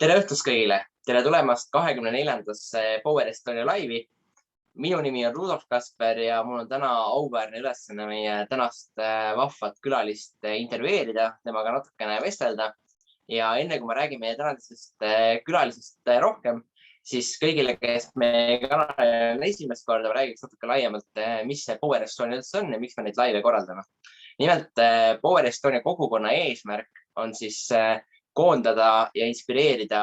Tere õhtust kõigile! Tere tulemast 24. Power Estonia laivi. Minu nimi on Rudolf Kasper ja mul on täna auväärne ülesanne meie tänast vahvat külalist intervjueerida, temaga natukene vestelda. Ja enne kui ma räägin meie tänasest külalisest rohkem, siis kõigile, kes meie kanalil on esimest korda, ma räägiks natuke laiemalt, mis see Power Estonia üldse on ja miks me neid laive korraldame. Nimelt Power Estonia kogukonna eesmärk on siis koondada ja inspireerida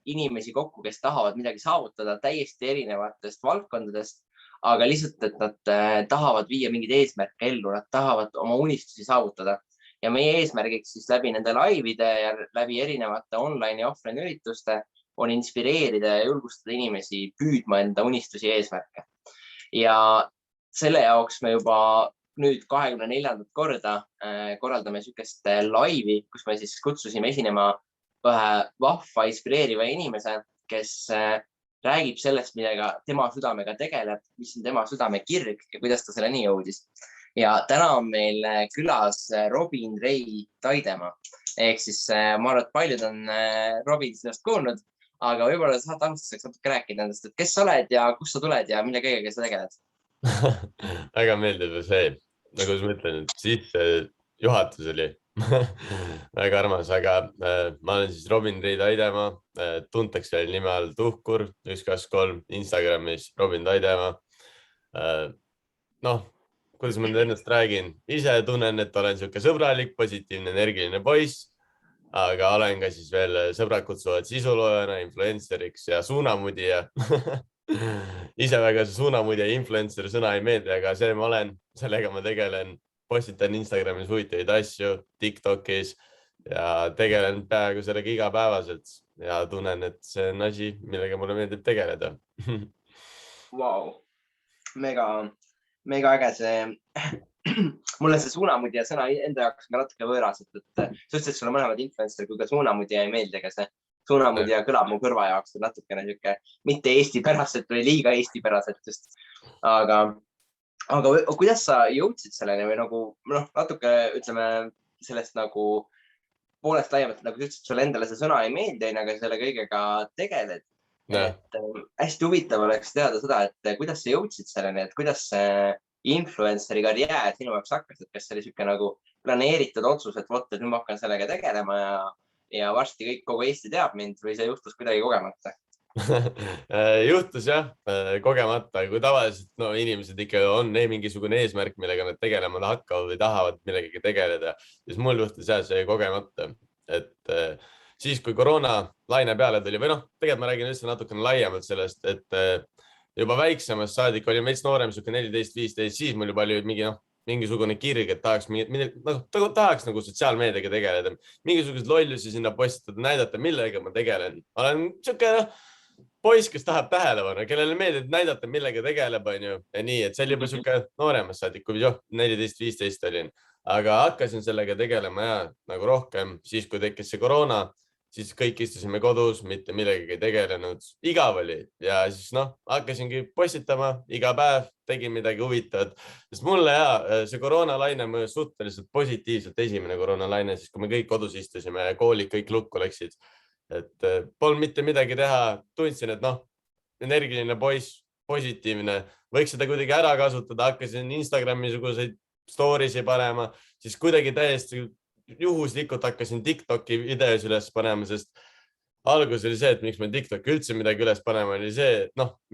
inimesi kokku, kes tahavad midagi saavutada täiesti erinevatest valdkondadest, aga lihtsalt, et nad tahavad viia mingid eesmärke ellu, nad tahavad oma unistusi saavutada. Ja meie eesmärgiks siis läbi nende laivide ja läbi erinevate online ja offline ürituste on inspireerida ja julgustada inimesi püüdma enda unistusi eesmärke. Ja selle jaoks me juba nüüd 24. korda korraldame sükest laivi, kus me siis kutsusime esinema ühe vahva, inspireeriva inimese, kes räägib sellest, millega tema südamega tegeleb, mis on tema südame kirg ja kuidas ta selleni jõudis. Ja täna on meil külas Robin Rei Taidemaa. Ehk siis ma arvan, et paljud on Robin sinust kuulnud, aga võib-olla saad alustuseks natuke rääkida endast, et kes sa oled ja kust sa tuled ja mille kõigega sa tegeled? Väga meeldib see, nagu ma ütlen, et siis juhatus oli väga armas, aga ma olen siis Robin Rei Taidemaa, tuntakse veel nime all Tuhkur 123 Instagramis Robin Taidemaa. Noh, kuidas ma ennast räägin, ise tunnen, et olen siuke sõbralik, positiivne, energiline poiss, aga olen ka siis veel sõbrad kutsuvad sisuloojana, influenceriks ja suunamudija. Ise väga see suunamudija influencer sõna ei meeldi, aga see ma olen, sellega ma tegelen, postitan Instagramis huvitavaid asju, TikTokis ja tegelen peaaegu sellega igapäevaselt ja tunnen, et see on asi, millega mulle meeldib tegeleda. Wow. Mega äge see. Mulle see suunamudija sõna enda jaoks on natuke võõras, et sa ütlesid, et sulle mõlemad influencer kui ka suunamudija ei meeldi, aga see suunamudija kõlab mu kõrva jaoks natukene niisugune mitte Eesti päraselt või liiga Eesti päraselt just. Aga kuidas sa jõudsid selleni või nagu natuke ütleme sellest nagu poolest laiemalt, nagu sa ütlesid, sulle endale see sõna ei meeldi, aga selle kõigega tegeled. Et hästi huvitav oleks teada seda, et kuidas sa jõudsid selleni, et kuidas see influenceri karjäär sinu jaoks hakkas, et kas see oli niisugune nagu planeeritud otsus, et vot, et nüüd ma hakkan sellega tegelema ja varsti kogu Eesti teab mind või see juhtus kuidagi kogemata? Juhtus jah, kogemata, kui tavaliselt inimesed ikka on mingisugune eesmärk, millega nad tegelema hakkavad või tahavad millegagi tegeleda, siis mul juhtus jah see kogemata, et siis kui koroona laine peale tuli või tegelikult ma räägin üldse natukene laiemalt sellest, et juba väiksemast saadik oli meist noorem, 14-15, siis mul juba oli mingisugune kirg, et tahaks nagu sotsiaalmeediaga tegeleda, mingisugused lollusi sinna postitada, näidata, millega ma tegelen. Olen siuke poiss, kes tahab tähelepanu, kellele meeldib näidata, millega tegeleb, ja nii, et see oli juba siuke nooremast saadik, kui 14-15 olin, aga hakkasin sellega tegelema ja nagu rohkem, siis kui tekkis see koroona, siis kõik istusime kodus, mitte millegagi tegelenud, igav oli ja siis hakkasingi postitama iga päev, tegin midagi huvitavat, sest mulle see koroonalaine mõjus suhteliselt positiivselt, esimene koroonalaine, siis kui me kõik kodus istusime ja koolid kõik lukku läksid, et polnud mitte midagi teha, tundsin, et energiline poiss, positiivne, võiks seda kuidagi ära kasutada, hakkasin Instagrami suguseid storiesi panema, siis kuidagi täiesti juhuslikult hakkasin TikToki videos üles panema, sest algus oli see, et miks ma TikToki üldse midagi üles panema, oli see,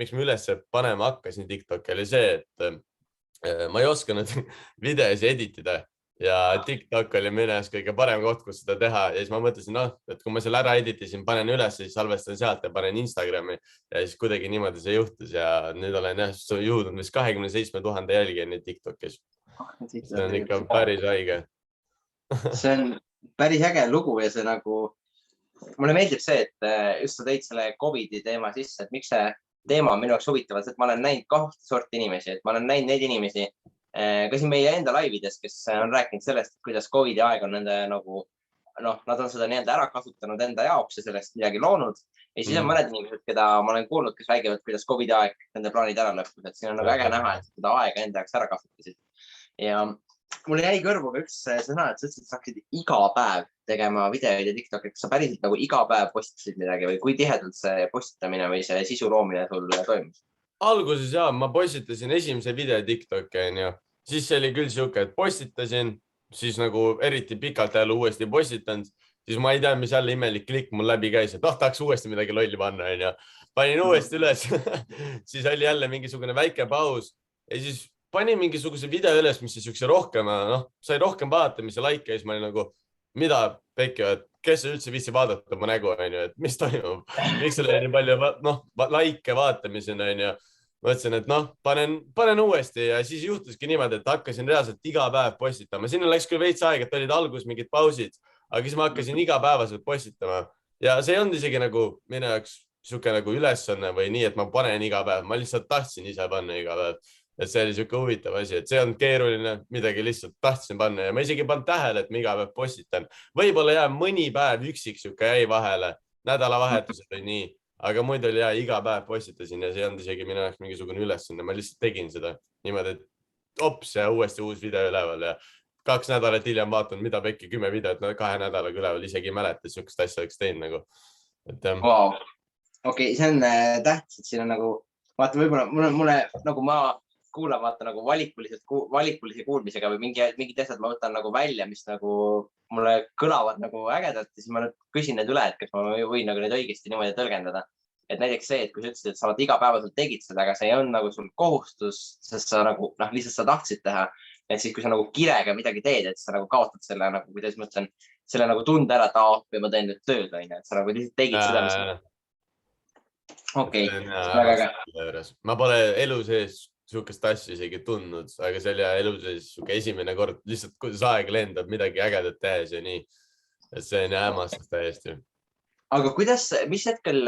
miks ma üles panema hakkasin TikToki, oli see, et ma ei osanud videosi editida ja TikTok oli minu jaoks kõige parem koht, kus seda teha ja siis ma mõtlesin, et kui ma selle ära editisin, panen üles, siis salvestan sealt ja panen Instagrami ja siis kuidagi niimoodi see juhtus ja nüüd olen jõudnud vist 27 000 jälgijani TikTokis. See on ikka päris haige. See on päris äge lugu ja see nagu, mulle meeldib see, et just sa tõid selle COVID-i teema sisse, et miks see teema on minu jaoks huvitav, et ma olen näinud kahte sorti inimesi, et ma olen näinud neid inimesi, ka siin meie enda laivides, kes on rääkinud sellest, kuidas COVID-i aeg on nende nagu, nad on seda nii-öelda ära kasutanud enda jaoks ja sellest midagi loonud. Ja siis on mõned inimesed, keda ma olen kuulnud, kes räägivad, kuidas COVID-i aeg nende plaanid ära lõppus, et siin on nagu äge näha, et seda aega enda jaoks ära kasutasid. Ja mul jäi kõrvuga üks sõna, et sa ütlesid, et sa hakkasid iga päev tegema videoid ja TikTok'i, kas sa päriselt nagu iga päev postisid midagi või kui tihedalt see postitamine või see sisu loomine sul toimus? Alguses ja ma postitasin esimese video TikTok'i onju, siis see oli küll siuke, et postitasin, siis nagu eriti pikalt jälle uuesti postitanud, siis ma ei tea, mis jälle imelik klikk mul läbi käis, et tahaks uuesti midagi lolli panna onju. Panin uuesti üles siis oli jälle mingisugune väike paus ja siis panin mingisuguse video üles, mis siis siukse rohkem, sai rohkem vaatamise, like ja siis ma olin nagu, mida pekki, et kes üldse viitsi vaadata mu nägu onju, et mis toimub, miks seal oli nii palju like vaatamisena onju. Mõtlesin, et panen uuesti ja siis juhtuski niimoodi, et hakkasin reaalselt iga päev postitama. Sinna läks küll veits aeg, et olid algus mingid pausid, aga siis ma hakkasin igapäevaselt postitama ja see on isegi nagu minu jaoks siuke nagu ülesanne või nii, et ma panen iga päev. Ma lihtsalt tahtsin ise panna iga päev, et see oli siuke huvitav asi, et see on keeruline, midagi lihtsalt tahtsin panna ja ma isegi pannud tähele, et ma iga päev postitan. Võib-olla jääb mõni päev üksik siuke jäi vahele, nädalavahetusel või nii. Aga muidu oli iga päev postitasin ja see on isegi minu jaoks mingisugune ülesanne. Ma lihtsalt tegin seda niimoodi, et ops ja uuesti uus video üleval ja 2 nädalat hiljem vaatan, mida pekki 10 videot 2 nädalaga üleval, isegi ei mäleta, et siukest asja oleks teinud nagu. Wow. Okei, see on tähtis, et siin on nagu, vaata võib-olla mulle nagu ma kuulan vaata nagu valikulise kuulmisega või mingid asjad ma võtan nagu välja, mis nagu mulle kõlavad nagu ägedalt ja siis ma nüüd küsin need üle, et kas ma võin nagu neid õigesti niimoodi tõlgendada. Et näiteks see, et kui sa ütlesid, et sa igapäevaselt tegid seda, aga see ei on nagu sul kohustus, sest sa nagu lihtsalt sa tahtsid teha. Et siis, kui sa nagu kirega midagi teed, et sa nagu kaotad selle nagu, kuidas ma ütlen, selle nagu tunde ära, et ma teen nüüd tööd, et sa nagu lihtsalt tegid seda, mis... Okei, väga äge. Ma pole elu sees siukest asja isegi tundnud, aga see oli elu sees siuke esimene kord, lihtsalt kuidas aeg lendab midagi ägedat tehes ja nii. Et see on hämmastus täiesti. Aga kuidas, mis hetkel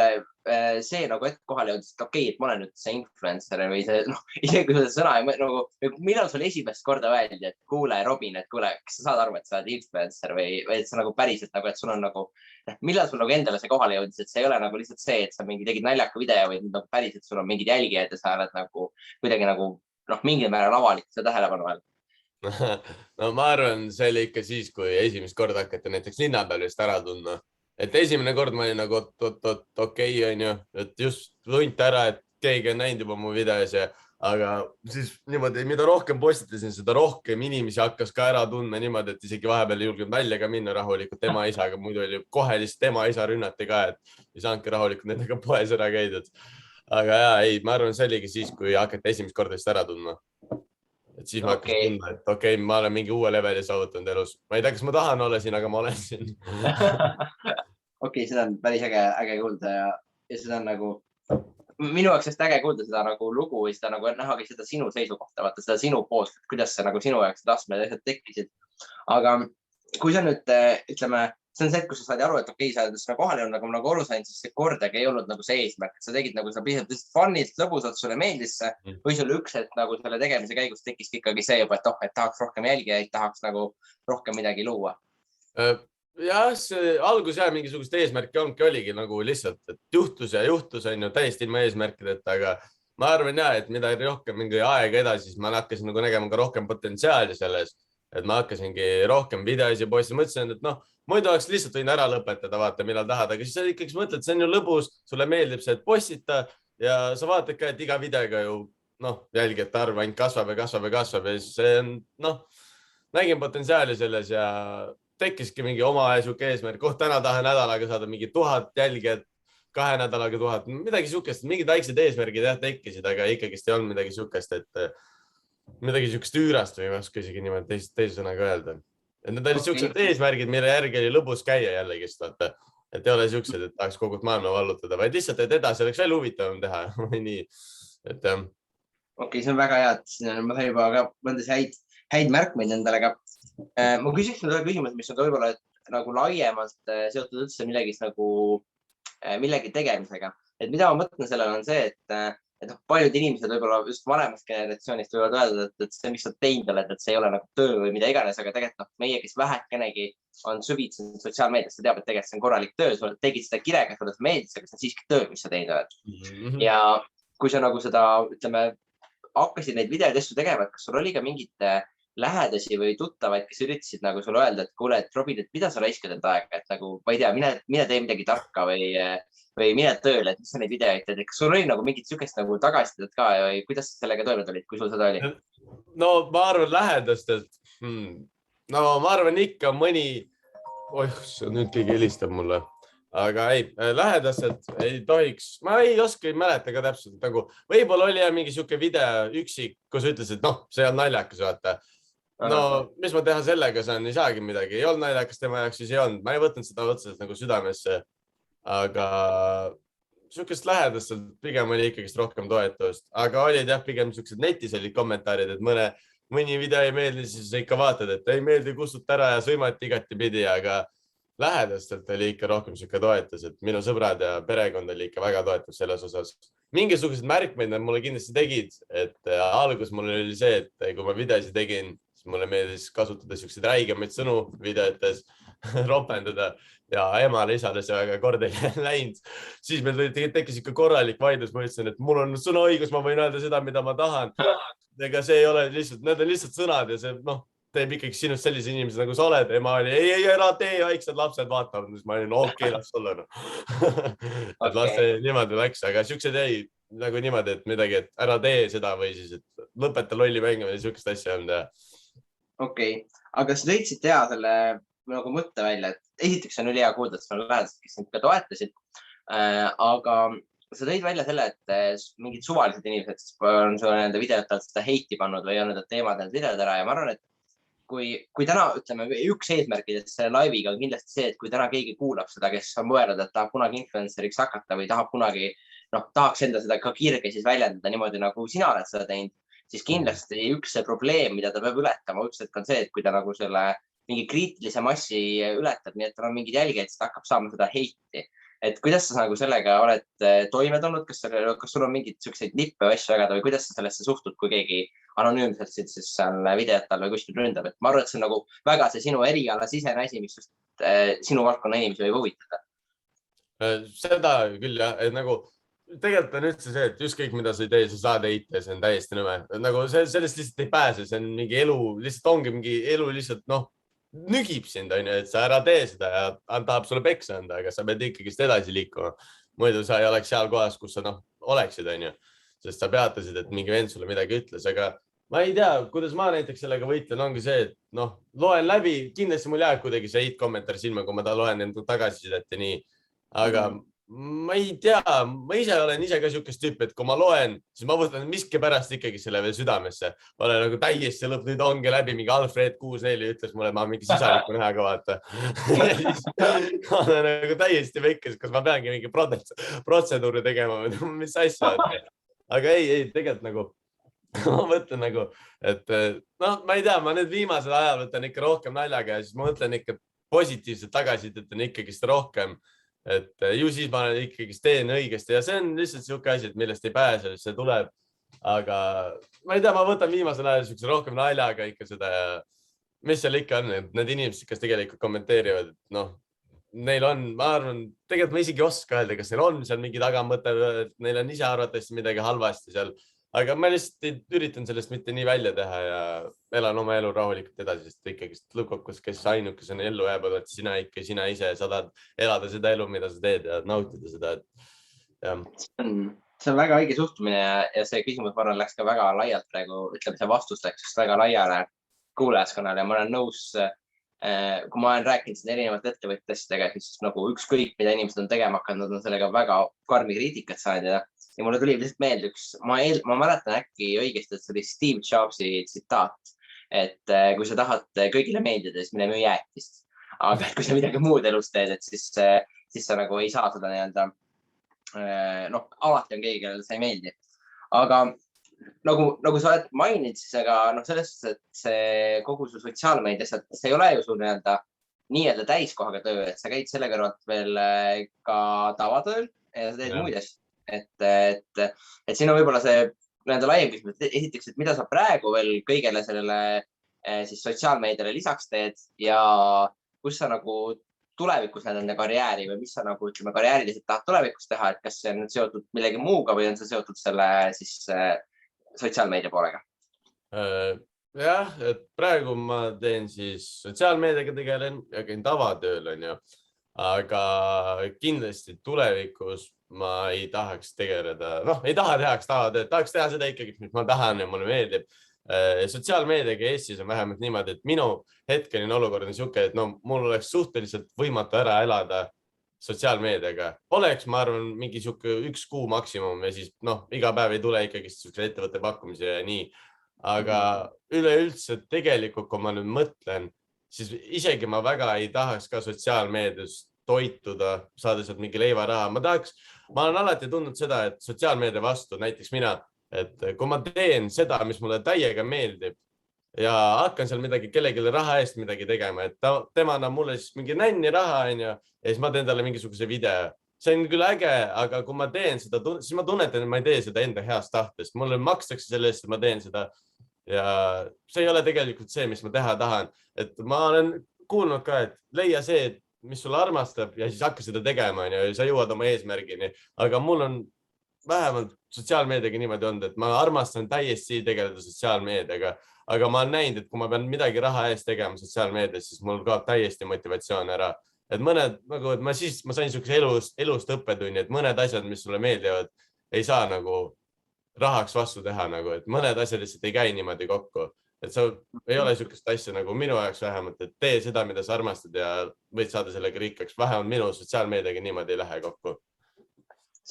see nagu hetk kohale jõudis, et okei, et ma olen nüüd see influencer või see, isegi kui seda sõna, nagu, millal sul esimest korda öeldi, et kuule, Robin, et kuule, kas sa saad aru, et sa oled influencer või et sa nagu päriselt nagu, et sul on nagu, millal sul nagu endale see kohale jõudis, et see ei ole nagu lihtsalt see, et sa mingi tegid naljaka video või nagu päriselt sul on mingid jälgijad ja sa oled nagu kuidagi nagu, mingil määral avalikult seda tähelepanu all. No ma arvan, see oli ikka siis, kui esimest korda hakati näiteks linna peal just ära tundma. Et esimene kord ma olin nagu okei, onju, et just tunti ära, et keegi on näinud juba mu videos ja, aga siis niimoodi, mida rohkem postitasin, seda rohkem inimesi hakkas ka ära tundma niimoodi, et isegi vahepeal ei julgenud välja ka minna rahulikult tema isaga, muidu oli kohe lihtsalt tema isa rünnati ka, et ei saanudki rahulikult nendega poes ära käidud. Aga ei, ma arvan, see oligi siis, kui hakati esimest korda just ära tundma. Et siis ma hakkasin tundma, et okei, ma olen mingi uue leveli saavutanud elus. Ma ei tea, kas ma tahan olla siin, aga ma olen siin. Okei, seda on päris äge kuulda ja seda on nagu, minu jaoks just äge kuulda seda nagu lugu või seda nagu nähagi seda sinu seisukohta, vaata seda sinu poolt, kuidas see nagu sinu jaoks tasmed asjad tekkisid. Aga kui sa nüüd, ütleme, see on see, kus sa saad aru, et okei, sa oled sinna kohale olnud, aga ma nagu aru sain, siis see kordagi ei olnud nagu see eesmärk, et sa tegid nagu seda pisut funnilt, lõbusalt, sulle meeldis see või sulle üks hetk nagu selle tegemise käigus tekkis ikkagi see juba, et et tahaks rohkem jälgijaid, tahaks nagu rohkem midagi luua. Jah, see algus mingisugust eesmärki oligi nagu lihtsalt, et juhtus on ju täiesti ilma eesmärkideta, aga ma arvan et mida rohkem mingi aega edasi, siis ma hakkasin nagu nägema ka rohkem potentsiaali selles, et ma hakkasingi rohkem videosi posti, mõtlesin, et muidu oleks lihtsalt võin ära lõpetada, vaata, millal tahad, aga siis ikkagi mõtled, see on ju lõbus, sulle meeldib see, et postita ja sa vaatad ka, et iga videoga ju jälgijate arv ainult kasvab ja siis see on, nägin potentsiaali selles ja tekkiski mingi oma siuke eesmärk, täna tahan nädalaga saada mingi 1000 jälgijat, 2 nädalaga 1000, midagi siukest, mingid väiksed eesmärgid tekkisid, aga ikkagist ei olnud midagi siukest, et midagi siukest üürast või ma oska isegi niimoodi teise sõnaga öelda. Et need olid siuksed eesmärgid, mille järgi oli lõbus käia jällegi, et ei ole siuksed, et tahaks kogu maailma vallutada, vaid lihtsalt, et edasi oleks veel huvitavam teha või nii. Okei, see on väga hea, et ma sain juba ka mõndas häid märkmeid endale ka. Ma küsiks nüüd küsimus, mis on ka võib-olla nagu laiemalt seotud üldse millegi tegemisega. Et mida ma mõtlen sellele on see, et paljud inimesed võib-olla just vanemast generatsioonist võivad öelda, et see, mis sa teinud oled, et see ei ole nagu töö või mida iganes, aga tegelikult meie, kes vähekenegi on süvitsenud sotsiaalmeedias, teab, et tegelikult see on korralik töö, sa tegid seda kirega, sulle meeldis, aga see on siiski töö, mis sa teinud oled. Ja kui sa nagu seda, ütleme, hakkasid neid videoid asju tegema, et kas sul oli ka mingid lähedasi või tuttavaid, kes üritasid nagu sulle öelda, et kuule, et Robin, et mida sa raiskad enda aega, et nagu, ma ei tea, mine tee midagi tarka või mine tööle, et mis sa neid videoid teed. Kas sul oli nagu mingit sükest nagu tagasisidet ka või kuidas sa sellega toime tulid, kui sul seda oli? No ma arvan lähedastelt. No ma arvan ikka mõni, nüüd keegi helistab mulle, aga ei, lähedastelt ei tohiks, ma ei oska, ei mäleta ka täpselt, nagu võib-olla oli mingi siuke video üksik, kus ütles, et noh, see on naljakas, vaata. No mis ma teha sellega saan, ei saagi midagi, ei olnud naljakas tema jaoks, siis ei olnud, ma ei võtnud seda otseselt nagu südamesse, aga siukest lähedastelt pigem oli ikkagist rohkem toetust, aga olid jah, pigem siuksed netis olid kommentaarid, et mõni video ei meeldi, siis ikka vaatad, et ei meeldi, kustut ära ja sõimati igati pidi, aga lähedastelt oli ikka rohkem siuke toetus, et minu sõbrad ja perekond oli ikka väga toetav selles osas. Mingisugused märkmeid nad mulle kindlasti tegid, et algus mul oli see, et kui ma videosid tegin, siis mulle meeldis kasutada siukseid räigemaid sõnu videotes, ropendada ja emale, isale see väga korda ei läinud. Siis meil tekkis ikka korralik vaidlus, ma ütlesin, et mul on sõnaõigus, ma võin öelda seda, mida ma tahan. Ega see ei ole lihtsalt, need on lihtsalt sõnad ja see teeb ikkagi sinust sellise inimese, nagu sa oled. Ema oli, ei, ära tee, väiksed lapsed vaatavad. Siis ma olin, okei, las olla. Et las see niimoodi läks, aga siuksed ei nagu niimoodi, et midagi, et ära tee seda või siis, et lõpeta lolli mängima ja siukest asja on. Okei, aga kas leidsid teha selle nagu mõtte välja, et esiteks on üli hea kuulda, et sul on lähedased, kes sind ka toetasid, aga sa tõid välja selle, et mingid suvalised inimesed on sulle nende videotelt seda heiti pannud või on need teemad need videod ära ja ma arvan, et kui täna ütleme, üks eesmärkidest selle laiviga on kindlasti see, et kui täna keegi kuulab seda, kes on mõelnud, et tahab kunagi influenceriks hakata või tahab kunagi, tahaks enda seda ka kirge siis väljendada niimoodi, nagu sina oled seda teinud, siis kindlasti üks see probleem, mida ta peab ületama, üks hetk on see, et kui ta nagu selle mingi kriitilise massi ületab, nii et tal on mingid jälgijad, siis ta hakkab saama seda heiti. Et kuidas sa nagu sellega oled toime tulnud, kas sul on mingid selliseid nippe või asju jagada või kuidas sa sellesse suhtud, kui keegi anonüümselt siis seal videotal või kuskil ründab, et ma arvan, et see on nagu väga see sinu eriala sisene asi, mis just sinu valdkonna inimesi võib huvitada. Seda küll jah, et nagu tegelikult on üldse see, et ükskõik mida sa ei tee, sa saad heita, see on täiesti nõme. Nagu sellest lihtsalt ei pääse, see on mingi elu, lihtsalt ongi mingi elu lihtsalt nügib sind, et sa ära tee seda ja tahab sulle peksa anda, aga sa pead ikkagist edasi liikuma. Muidu sa ei oleks seal kohas, kus sa oleksid, sest sa peatasid, et mingi vend sulle midagi ütles, aga ma ei tea, kuidas ma näiteks sellega võitlen, ongi see, et loen läbi, kindlasti mul jääb kuidagi see hate-kommentaar silma, kui ma loen enda tagasisidet ja nii, aga ma ei tea, ma ise olen ise ka siukest tüüpi, et kui ma loen, siis ma võtan miski pärast ikkagi selle veel südamesse. Ma olen nagu täiesti lõpp, nüüd ongi läbi mingi Alfred 64 ütles mulle, et ma mingi sisaliku nähaga vaata. Ma olen nagu täiesti vekkes, kas ma peangi mingi protseduuri tegema või mis asja. Aga ei, tegelikult nagu ma mõtlen nagu, et ma ei tea, ma nüüd viimasel ajal võtan ikka rohkem naljaga ja siis ma mõtlen ikka positiivselt tagasisidet on ikkagist rohkem. Et ju siis ma ikkagi teen õigesti ja see on lihtsalt siuke asi, et millest ei pääse, see tuleb. Aga ma ei tea, ma võtan viimasel ajal siukse rohkem naljaga ikka seda ja mis seal ikka on, need inimesed, kes tegelikult kommenteerivad, neil on, ma arvan, tegelikult ma isegi oska öelda, kas neil on seal mingi tagamõte, neil on ise arvates midagi halvasti seal, aga ma lihtsalt üritan sellest mitte nii välja teha ja elan oma elu rahulikult edasi, sest ikkagi lõppkokkuvõttes, kes ainukesena ellu jääb, oled sina ise saad elada seda elu, mida sa teed ja nautida seda. See on väga õige suhtumine ja see küsimus ma arvan läks ka väga laialt praegu, ütleme see vastus läks väga laiale kuulajaskonnale ja ma olen nõus, kui ma olen rääkinud seda erinevate ettevõtjatega, siis nagu ükskõik, mida inimesed on tegema hakanud, on sellega väga karmi kriitikat saanud ja mulle tuli lihtsalt meelde ma mäletan äkki õigesti, et see oli Steve Jobsi tsitaat, et kui sa tahad kõigile meeldida, siis mine müü jäätist. Aga kui sa midagi muud elus teed, et siis sa nagu ei saa seda nii-öelda, alati on keegi, kellele sa ei meeldi. Aga nagu sa oled maininud, siis aga selles, et see kogu su sotsiaalmeedia, see ei ole ju sul nii-öelda täiskohaga töö, et sa käid selle kõrvalt veel ka tavatööl ja sa teed muid asju. Et siin on võib-olla see laiem küsimus, et esiteks, et mida sa praegu veel kõigele sellele siis sotsiaalmeediale lisaks teed ja kus sa nagu tulevikus näed enda karjääri või mis sa nagu ütleme karjääriliselt tahad tulevikus teha, et kas see on seotud millegi muuga või on see seotud selle siis sotsiaalmeedia poolega? jah, et praegu ma teen siis sotsiaalmeediaga tegelen ja käin tavatööl, on ju. Aga kindlasti tulevikus ma ei tahaks tegeleda, ei taha tehaks tavatööd, tahaks teha seda ikkagi, mis ma tahan ja mulle meeldib. Sotsiaalmeediaga Eestis on vähemalt niimoodi, et minu hetkeline olukord on niisugune, et mul oleks suhteliselt võimatu ära elada sotsiaalmeediaga. Oleks, ma arvan, mingi sihuke 1 kuu maksimum ja siis iga päev ei tule ikkagi ettevõtte pakkumise ja nii. Aga üleüldse tegelikult, kui ma nüüd mõtlen, siis isegi ma väga ei tahaks ka sotsiaalmeedias toituda, saada sealt mingi leivaraha. Ma olen alati tundnud seda, et sotsiaalmeedia vastu, näiteks mina, et kui ma teen seda, mis mulle täiega meeldib ja hakkan seal midagi kellelegi raha eest midagi tegema, et tema annab mulle siis mingi nänni raha, on ju, ja siis ma teen talle mingisuguse video. See on küll äge, aga kui ma teen seda, siis ma tunnetan, et ma ei tee seda enda heast tahtest. Mulle makstakse selle eest, et ma teen seda. Ja see ei ole tegelikult see, mis ma teha tahan. Et ma olen kuulnud ka, et leia see, mis sulle armastab ja siis hakka seda tegema, ja sa jõuad oma eesmärgini. Aga mul on vähemalt sotsiaalmeediaga niimoodi olnud, et ma armastan täiesti tegeleda sotsiaalmeediaga, aga ma olen näinud, et kui ma pean midagi raha eest tegema sotsiaalmeedias, siis mul kaob täiesti motivatsioon ära. Et mõned, nagu, et ma sain niisuguse elust õppetunni, et mõned asjad, mis sulle meeldivad, ei saa nagu rahaks vastu teha, nagu, et mõned asjad lihtsalt ei käi niimoodi kokku. Et sa ei ole niisugust asja nagu minu jaoks vähemalt, et tee seda, mida sa armastad ja võid saada sellega rikkaks. Vähemalt minu sotsiaalmeediaga niimoodi ei lähe kokku.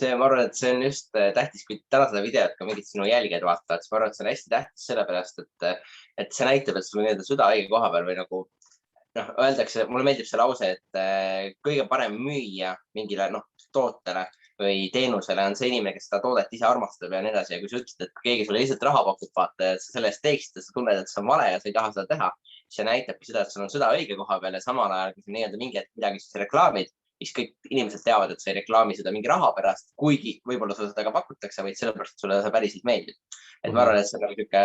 Ma arvan, et see on just tähtis, kui täna seda videot ka mingid sinu jälgijad vaatavad, siis ma arvan, et see on hästi tähtis sellepärast, et see näitab, et sul on süda õige koha peal või nagu öeldakse, mulle meeldib see lause, et kõige parem müüa mingile tootele või teenusele on see inimene, kes seda toodet ise armastab ja nii edasi. Ja kui sa ütled, et keegi sulle lihtsalt raha pakub, vaata, et sa selle eest teeksid, sa tunned, et see on vale ja sa ei taha seda teha, siis see näitabki seda, et sul on süda õige koha peal ja samal ajal, kui sa nii-öelda mingi hetk midagi siis reklaamid, siis kõik inimesed teavad, et sa ei reklaami seda mingi raha pärast, kuigi võib-olla sulle seda ka pakutakse, vaid sellepärast, et sulle see päriselt meeldib. Et ma arvan, et see on niisugune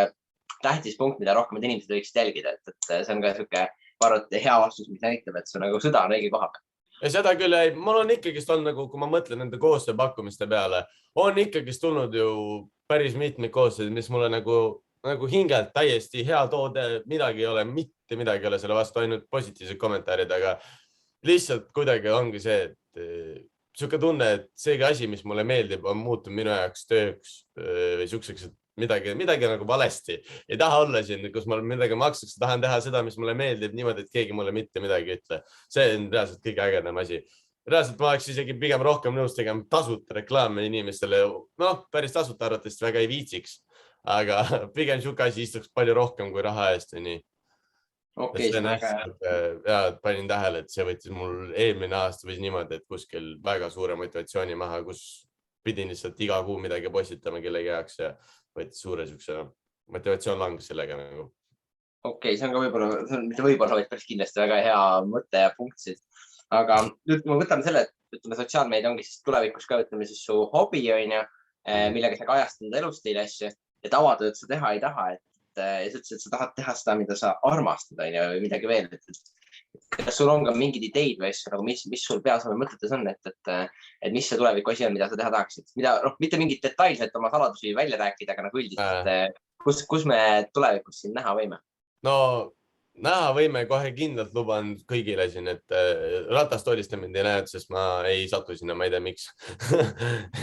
tähtis punkt, mida rohkem inimesed võiksid jälgida, et see on ka niisugune, ma arvan, et hea vastus, mis näitab, et see nagu süda on õige koha peal. Ja seda küll ei, mul on ikkagist olnud nagu, kui ma mõtlen nende koostööpakkumiste peale, on ikkagist tulnud ju päris mitmeid koostööd, mis mulle nagu hingelt täiesti hea toode, midagi ei ole, mitte midagi ei ole selle vastu, ainult positiivsed kommentaarid, aga lihtsalt kuidagi ongi see, et siuke tunne, et seegi asi, mis mulle meeldib, on muutunud minu jaoks tööks või siukseks, et midagi nagu valesti. Ei taha olla siin, kus ma midagi maksaks, tahan teha seda, mis mulle meeldib niimoodi, et keegi mulle mitte midagi ütle. See on reaalselt kõige ägedam asi. Reaalselt ma oleks isegi pigem rohkem nõus tegema tasuta reklaame inimestele. Päris tasuta arvatavasti väga ei viitsiks, aga pigem siuke asi istuks palju rohkem kui raha eest või nii. Ja panin tähele, et see võttis mul eelmine aasta või niimoodi, et kuskil väga suure motivatsiooni maha, kus pidin lihtsalt iga kuu midagi postitama kellegi jaoks ja võttis suure siukse motivatsioon langes sellega nagu. See on ka võib-olla vaid päris kindlasti väga hea mõte ja punktsid. Aga nüüd kui me võtame selle, et ütleme, sotsiaalmeedia ongi siis tulevikus ka ütleme siis su hobi, millega sa kajastad elustiili asju ja tavatööd sa teha ei taha, et sa ütlesid, et sa tahad teha seda, mida sa armastad või midagi veel. Kas sul on ka mingid ideid või asju, mis sul peas või mõtetes on, et mis see tuleviku asi on, mida sa teha tahaksid? Mitte mingit detailselt oma saladusi välja rääkida, aga nagu üldiselt, kus me tulevikus siin näha võime? Näha võime kohe kindlalt luban kõigile siin, et ratastoolist mind ei näed, sest ma ei satu sinna, ma ei tea miks.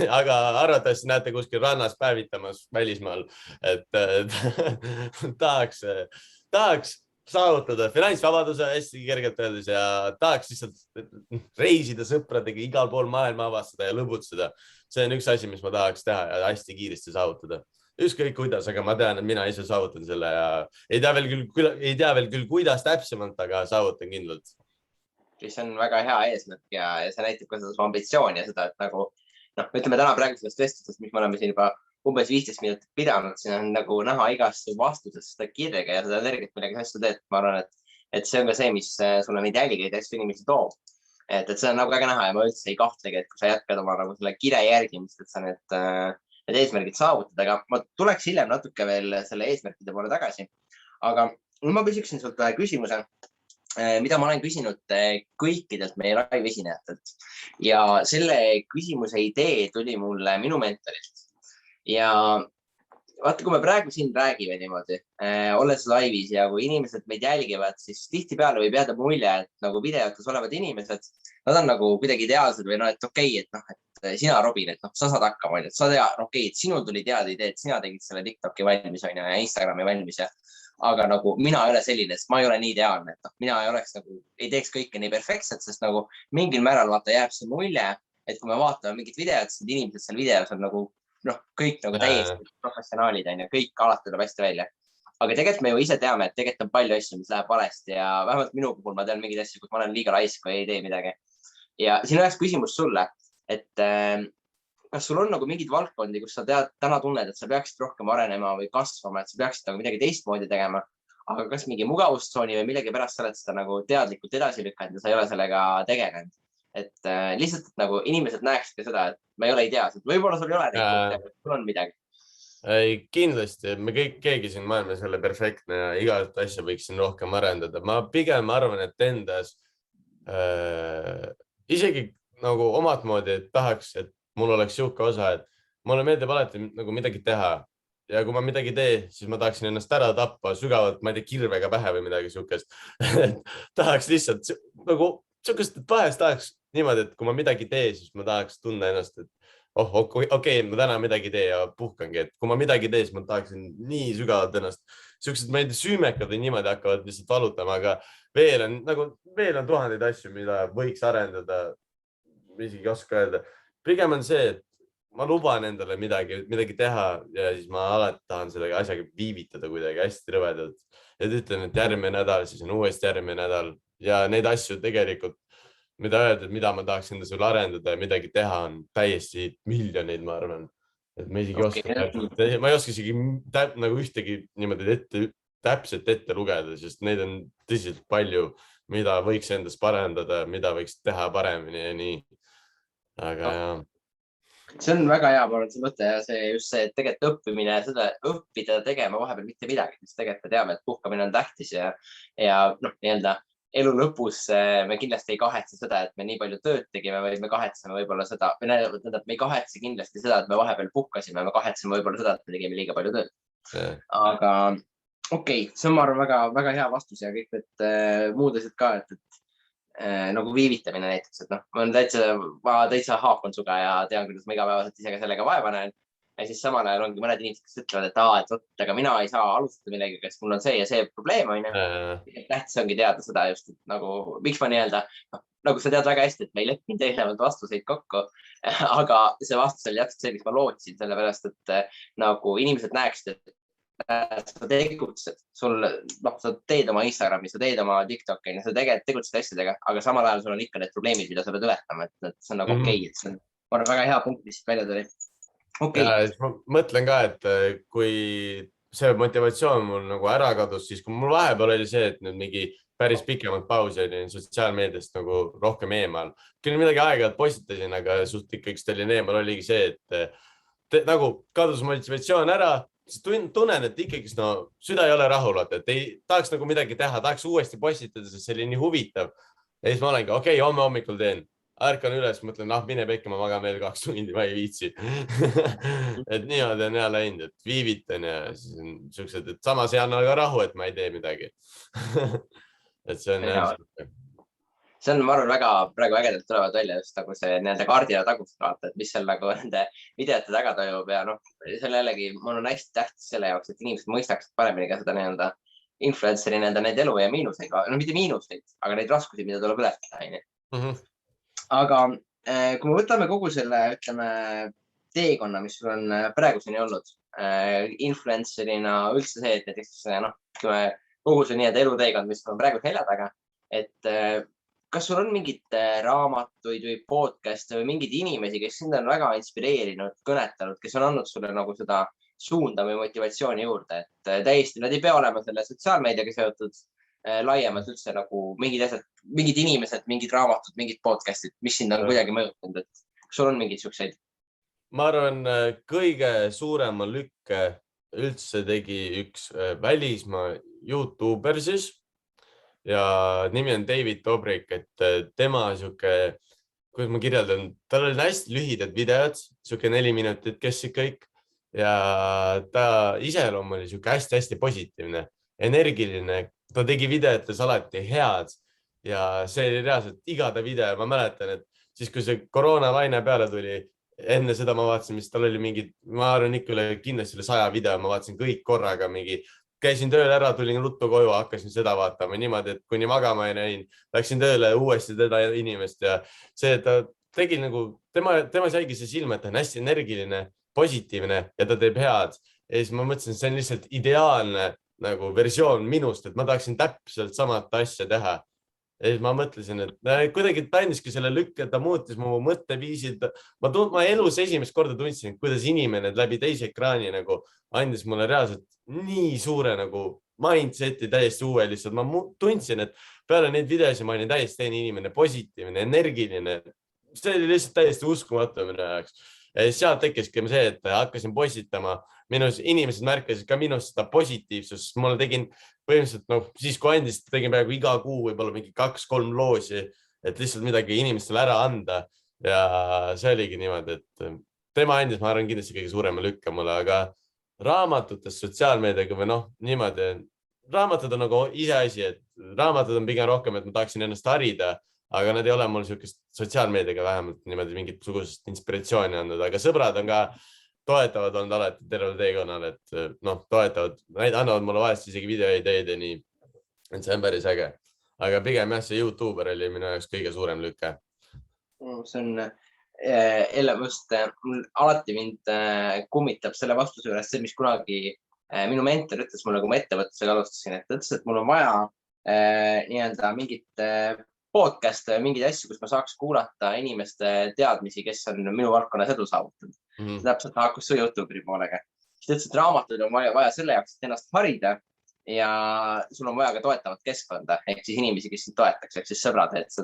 Aga arvatavasti näete kuskil rannas päevitamas välismaal, et tahaks saavutada finantsvabaduse hästi kergelt öeldes ja tahaks lihtsalt reisida sõpradega igal pool maailma avastada ja lõbutseda. See on üks asi, mis ma tahaks teha ja hästi kiiresti saavutada. Ükskõik kuidas, aga ma tean, et mina ise saavutan selle ja ei tea veel küll, kuidas täpsemalt, aga saavutan kindlalt. See on väga hea eesmärk ja see näitab ka seda ambitsiooni ja seda, et nagu, ütleme täna praegu sellest vestlustest, mis me oleme siin juba umbes 15 minutit pidanud, siin on nagu näha igast vastusest seda kirega ja seda energiat, millega sa asju teed. Ma arvan, et see on ka see, mis sulle neid jälgijaid hästi inimesi toob. Et see on nagu väga näha ja ma üldse ei kahtlegi, et kui sa jätkad oma nagu selle kire järgimist, et sa need eesmärgid saavutada, aga ma tuleks hiljem natuke veel selle eesmärkide poole tagasi. Aga ma küsiksin sult ühe küsimuse, mida ma olen küsinud kõikidelt meie live esinejatelt ja selle küsimuse idee tuli mulle minu mentorilt ja vaata, kui me praegu siin räägime niimoodi, olles laivis ja kui inimesed meid jälgivad, siis tihtipeale võib jääda mulje, et nagu videotes olevad inimesed, nad on nagu kuidagi ideaalsed või noh, et okei, et noh, et sina, Robin, et noh, sa saad hakkama, et sa tea, okei, et sinul tuli teada idee, et sina tegid selle TikToki valmis on ja Instagrami valmis ja aga nagu mina ei ole selline, sest ma ei ole nii ideaalne, et noh, mina ei oleks nagu, ei teeks kõike nii perfektselt, sest nagu mingil määral vaata jääb see mulje, et kui me vaatame mingit videot, siis need inimesed seal videos on nagu noh, kõik nagu täiesti professionaalid on ja kõik alati tuleb hästi välja. Aga tegelikult me ju ise teame, et tegelikult on palju asju, mis läheb valesti ja vähemalt minu puhul ma tean mingeid asju, kus ma olen liiga laisk või ei tee midagi. Ja siin oleks küsimus sulle, et kas sul on nagu mingid valdkondi, kus sa tead, täna tunned, et sa peaksid rohkem arenema või kasvama, et sa peaksid nagu midagi teistmoodi tegema, aga kas mingi mugavustsooni või millegi pärast sa oled seda nagu teadlikult edasi lükanud ja sa ei ole sellega tegelenud. Et lihtsalt et nagu inimesed näeksid seda, et ma ei ole ideaalsed. Võib-olla sul ei ole neid, sul on midagi. Ei, kindlasti, me kõik, keegi siin maailmas ei ole perfektne ja igat asja võiksin rohkem arendada. Ma pigem arvan, et endas isegi nagu omat moodi tahaks, et mul oleks siuke osa, et mulle meeldib alati nagu midagi teha. Ja kui ma midagi tee, siis ma tahaksin ennast ära tappa sügavalt, ma ei tea, kirvega pähe või midagi siukest. Tahaks lihtsalt nagu siukest, et vahest tahaks niimoodi, et kui ma midagi tee, siis ma tahaks tunda ennast, et okei, ma täna midagi tee ja puhkangi, et kui ma midagi tee, siis ma tahaksin nii sügavalt ennast. Siuksed, ma ei tea, süümekad või niimoodi hakkavad lihtsalt valutama, aga veel on tuhandeid asju, mida võiks arendada. Isegi ei oska öelda. Pigem on see, et ma luban endale midagi teha ja siis ma alati tahan sellega asjaga viivitada kuidagi hästi rõvedalt. Ja ütlen, et järgmine nädal, siis on uuesti järgmine nädal ja neid asju tegelikult, mida öelda, mida ma tahaks enda sulle arendada ja midagi teha on täiesti miljoneid, ma arvan. Et ma ei oska isegi nagu ühtegi niimoodi täpselt ette lugeda, sest neid on tõsiselt palju, mida võiks endas parandada, mida võiks teha paremini ja nii. Aga jah. See on väga hea, ma arvan, see mõte ja see just see, et tegelikult õppimine, seda õppida tegema vahepeal mitte midagi, sest tegelikult me teame, et puhkamine on tähtis ja noh, nii-öelda elu lõpus me kindlasti ei kahetse seda, et me nii palju tööd tegime, vaid me kahetseme võib-olla seda, me ei kahetse kindlasti seda, et me vahepeal puhkasime, me kahetseme võib-olla seda, et me tegime liiga palju tööd. Aga okei, see on, ma arvan, väga hea vastus ja kõik need muud asjad ka, et nagu viivitamine näiteks, et noh, ma täitsa haakun suga ja tean, kuidas ma igapäevaselt ise ka sellega vaeva näen. Ja siis samal ajal ongi mõned inimesed, kes ütlevad, et vot, aga mina ei saa alustada millegagi, kes mul on see ja see probleem on. Tähtis ongi teada seda just, et nagu, miks ma nii-öelda, nagu sa tead väga hästi, et me ei leppinud eelnevalt vastuseid kokku, aga see vastus oli täpselt see, mis ma lootsin, sellepärast, et nagu inimesed näeksid, et sa tegutsed, sa teed oma Instagrami, sa teed oma TikToki, sa tegutsed asjadega, aga samal ajal sul on ikka need probleemid, mida sa pead ületama, et see on nagu okei, et see on väga hea punkt, mis välja tuli. Ja, ma mõtlen ka, et kui see motivatsioon mul nagu ära kadus, siis kui mul vahepeal oli see, et nüüd mingi päris pikemalt pausi oli sotsiaalmeediast nagu rohkem eemal. Küll midagi aega postitasin, aga suht ikkagi olin eemal, oligi see, et nagu kadus motivatsioon ära, siis tunnen, et ikkagi süda ei ole rahul, et ei tahaks nagu midagi teha, tahaks uuesti postitada, sest see oli nii huvitav. Ja siis ma olengi, okei, homme hommikul teen. Ärkan üles, mõtlen, mine pekki, ma magan veel 2 tundi, ma ei viitsi. Et niimoodi on hea läinud, et viivitan ja siis on siuksed, et samas ei anna ka rahu, et ma ei tee midagi. Et see on hea. See on, ma arvan, väga praegu ägedalt tulevad välja just nagu see nende kaardile tagust vaata, et mis seal nagu nende videote taga toimub ja noh, selle jällegi mul on hästi tähtis selle jaoks, et inimesed mõistaksid paremini ka seda nii-öelda influenceri need elu ja miinuseid, no mitte miinuseid, aga neid raskusi, mida tuleb ületada. Aga kui me võtame kogu selle, ütleme, teekonna, mis sul on praeguseni olnud influencerina üldse see, et näiteks kogu see nii-öelda eluteekond, mis on praegu selja taga, et kas sul on mingid raamatuid või podcast või mingid inimesi, kes sind on väga inspireerinud, kõnetanud, kes on andnud sulle nagu seda suunda või motivatsiooni juurde, et täiesti, nad ei pea olema selle sotsiaalmeediaga seotud laiemalt üldse nagu mingid asjad, mingid inimesed, mingid raamatud, mingid podcastid, mis sind on kuidagi mõjutanud, et kas sul on mingid siukseid? Ma arvan, kõige suurema lükke üldse tegi üks välismaa YouTuber siis ja nimi on David Dobrik, et tema siuke, kuidas ma kirjeldan, tal oli hästi lühidad videod, siuke 4 minutit kessid kõik ja ta iseloom oli sihuke hästi-hästi positiivne, energiline, ta tegi videotes alati head ja see oli reaalselt iga ta video. Ma mäletan, et siis, kui see koroonalaine peale tuli, enne seda ma vaatasin, mis tal oli mingi, ma arvan ikka kindlasti 100 video, ma vaatasin kõik korraga käisin tööle ära, tulin ruttu koju, hakkasin seda vaatama niimoodi, et kuni magama ei näinud, läksin tööle uuesti teda inimest ja see, ta tegi tema saigi see silm, et ta on hästi energiline, positiivne ja ta teeb head. Ja siis ma mõtlesin, see on lihtsalt ideaalne versioon minust, et ma tahaksin täpselt samat asja teha. Ja siis ma mõtlesin, et kuidagi ta andiski selle lükke, ta muutis mu mõtteviisid. Ma elus esimest korda tundsin, kuidas inimene läbi teise ekraani andis mulle reaalselt nii suure mindseti täiesti uue lihtsalt. Ma tundsin, et peale neid videosi ma olin täiesti teine inimene, positiivne, energiline. See oli lihtsalt täiesti uskumatu minu jaoks. Ja sealt tekkiski see, et hakkasin postitama. Inimesed märkasid ka minust seda positiivsust. Mulle tegin põhimõtteliselt, siis kui andis, tegin peaaegu iga kuu võib-olla mingi 2-3 loosi, et lihtsalt midagi inimestele ära anda. Ja see oligi niimoodi, et tema andis, ma arvan, kindlasti kõige suurema lükka mulle, aga raamatutes sotsiaalmeediaga või niimoodi, raamatud on ise asi, et raamatud on pigem rohkem, et ma tahaksin ennast harida, aga nad ei ole mul niisugust sotsiaalmeediaga vähemalt niimoodi mingit sugusest inspiratsiooni andnud, aga sõbrad on ka toetavad olnud alati terve teekonnal, et toetavad, annavad mulle vahest isegi videoideid ja nii, et see on päris äge. Aga pigem jah, see YouTuber oli minu jaoks kõige suurem lüke. See on just, alati mind kummitab selle vastuse juures see, mis kunagi minu mentor ütles mulle, kui ma ettevõtlusega alustasin, et ütles, et mul on vaja mingit podcast või mingeid asju, kus ma saaks kuulata inimeste teadmisi, kes on minu valdkonnas edu saavutanud. Täpselt hakkas su YouTuberi poolega. Siis ütles, et raamatuid on vaja selle jaoks, et ennast harida ja sul on vaja ka toetavat keskkonda, ehk siis inimesi, kes sind toetaks, ehk siis sõbrad, et sa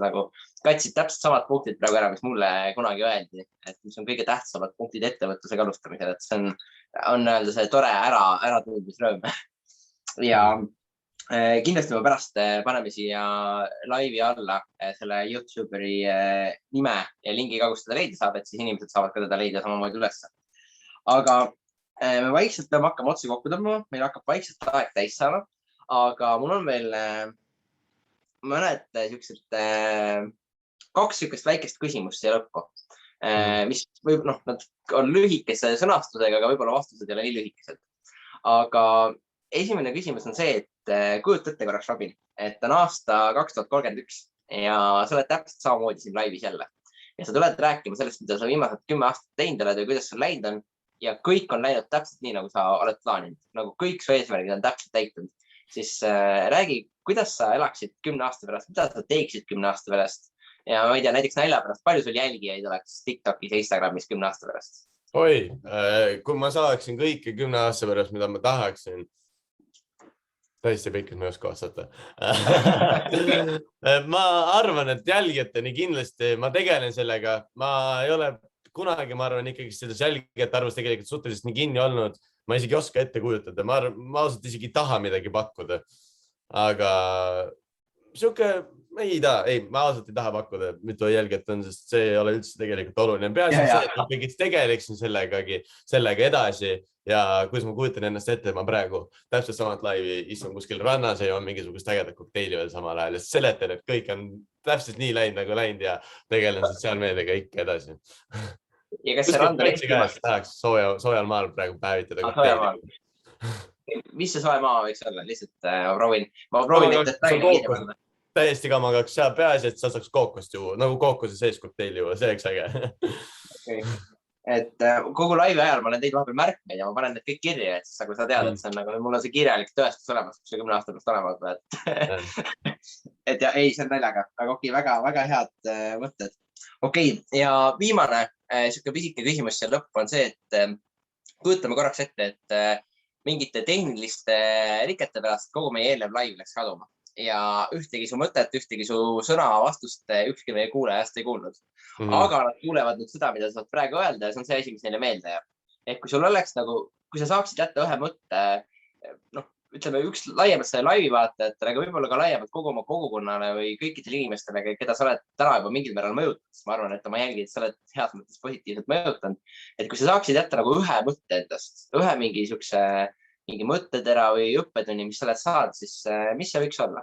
katsid täpselt samad punktid praegu ära, mis mulle kunagi öeldi, et mis on kõige tähtsamad punktid ettevõtlusega alustamisel, et see on öelda see tore äratundmisrõõm. Ja kindlasti me pärast paneme siia laivi alla selle YouTuberi nime ja lingi ka, kus teda leida saab, et siis inimesed saavad ka teda leida samamoodi üles. Aga me vaikselt peame hakkama otsi kokku tõmbama, meil hakkab vaikselt aeg täis saama, aga mul on veel mõned kaks sükest väikest küsimust siia lõppu, mis nad on lühikese sõnastusega, aga võib-olla vastused ei ole nii lühikesed. Aga esimene küsimus on see, et kujuta ette korraks, Robin, et on aasta 2031 ja sa oled täpselt samamoodi siin laivis jälle. Ja sa tuled rääkima sellest, mida sa viimased 10 aastat teinud oled ja kuidas sul läinud on. Ja kõik on läinud täpselt nii, nagu sa oled plaaninud. Nagu kõik su eesmärgid on täpselt täitunud. Siis räägi, kuidas sa elaksid 10 aasta pärast, mida sa teeksid 10 aasta pärast. Ja ma ei tea, näiteks nalja pärast, palju sul jälgijaid oleks TikTokis ja Instagramis 10 aasta pärast? Oi, kui ma saaksin kõike 10 aasta pärast, mida ma tahaksin, täiesti pikk, et ma ei oska vastata. Ma arvan, et jälgijateni kindlasti ma tegelen sellega. Ma ei ole kunagi, ma arvan, ikkagi selles jälgijate arvus tegelikult suhteliselt nii kinni olnud. Ma isegi oska ette kujutada. Ma ausalt isegi ei taha midagi pakkuda. Aga ma ausalt ei taha pakkuda, mitu jälgijat on, sest see ei ole üldse tegelikult oluline. Peaasi see, et ma tegeleksin sellega edasi ja kuidas ma kujutan ennast ette, ma praegu täpselt samalt laivi istun kuskil rannas ja joon mingisugust ägedat kokteili veel samal ajal ja seletan, et kõik on täpselt nii läinud, nagu läinud ja tegelen sotsiaalmeediaga ikka edasi. Ja kas see rand on Eestimaal? Tahaks soojal maal praegu päevitada kokteili. Mis see soe maa võiks olla? Lihtsalt ma proovin neid detaili kiiremalt. Täiesti kamagaks, peaasi, et sa saaks kookost juua, nagu kookose sees kokteili juua, see oleks äge. Okay. Et kogu laivi ajal ma olen teid vahepeal märkmeid ja ma panen need kõik kirja, et siis sa tead, et see on nagu, mul on see kirjalik tõestus olemas, kus see 10 aasta pärast olema. Et ja ei, see on naljaga, aga okei, väga head mõtted. Okei, ja viimane pisike küsimus seal lõppu on see, et kujutame korraks ette, et mingite tehniliste rikete pärast kogu meie eelnev laiv läks kaduma. Ja ühtegi su mõtet, ühtegi su sõna vastust ükski meie kuulajast ei kuulnud. Aga nad kuulevad nüüd seda, mida sa saad praegu öelda ja see on see asi, mis neile meelde jääb. Et kui sul oleks kui sa saaksid jätta ühe mõtte ütleme üks laiemalt selle laivi vaatajatele, aga võib-olla ka laiemalt kogu oma kogukonnale või kõikidele inimestele, keda sa oled täna juba mingil määral mõjutanud, sest ma arvan, et oma jälgid, sa oled heas mõttes positiivselt mõjutanud. Et kui sa saaksid jätta nagu ühe mõtte endast, ühe mingi mõttetera või õppetunni, mis sa oled saanud, siis mis see võiks olla?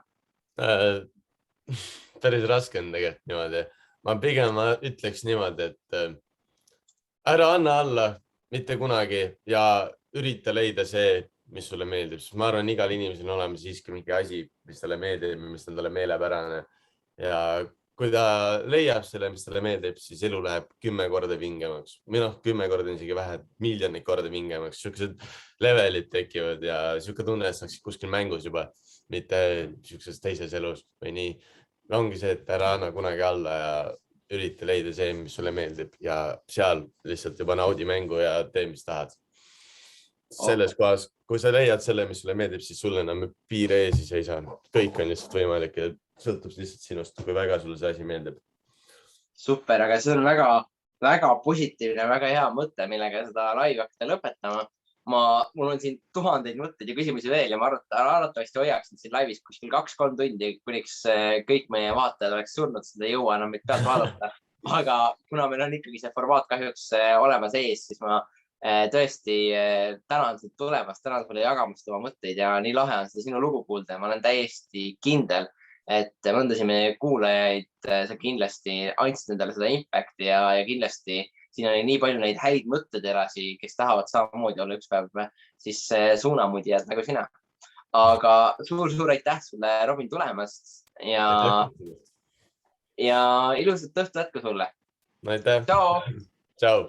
Päris raske on tegelikult niimoodi. Ma pigem ütleks niimoodi, et ära anna alla mitte kunagi ja ürita leida see, mis sulle meeldib. Ma arvan, igal inimesel on olemas siiski mingi asi, mis talle meeldib, mis on talle meelepärane. Ja kui ta leiab selle, mis talle meeldib, siis elu läheb 10 korda vingemaks. Või 10 korda isegi vähe, miljonid korda vingemaks. Siuksed levelid tekivad ja siuke tunne, et saaksid kuskil mängus juba, mitte siukses teises elus või nii. Ongi see, et ära anna kunagi alla ja ürita leida see, mis sulle meeldib ja seal lihtsalt juba naudi mängu ja tee, mis tahad. Selles kohas, kui sa leiad selle, mis sulle meeldib, siis sulle enam piire ees ei saa. Kõik on lihtsalt võimalik ja sõltub lihtsalt sinust, kui väga sulle see asi meeldib. Super, aga see on väga positiivne, väga hea mõte, millega seda laivi hakata lõpetama. Mul on siin tuhandeid mõtteid ja küsimusi veel ja ma arvatavasti hoiaksin siin laivis kuskil 2-3 tundi, kuniks kõik meie vaatajad oleks surnud, seda ei jõua enam meid pealt vaadata. Aga kuna meil on ikkagi see formaat kahjuks olemas ees, siis ma tõesti tänan sind tulemast, tänan sulle jagamast oma mõtteid ja nii lahe on seda sinu lugu kuulda. Ma olen täiesti kindel, et mõndasid meie kuulajaid sa kindlasti andsid endale seda impacti ja kindlasti siin oli nii palju neid häid mõtteterasi, kes tahavad samamoodi olla üks päev siis suunamudijad nagu sina. Aga suur aitäh sulle, Robin, tulemast ja ilusat õhtu jätku sulle. Aitäh. Tšau. Tšau.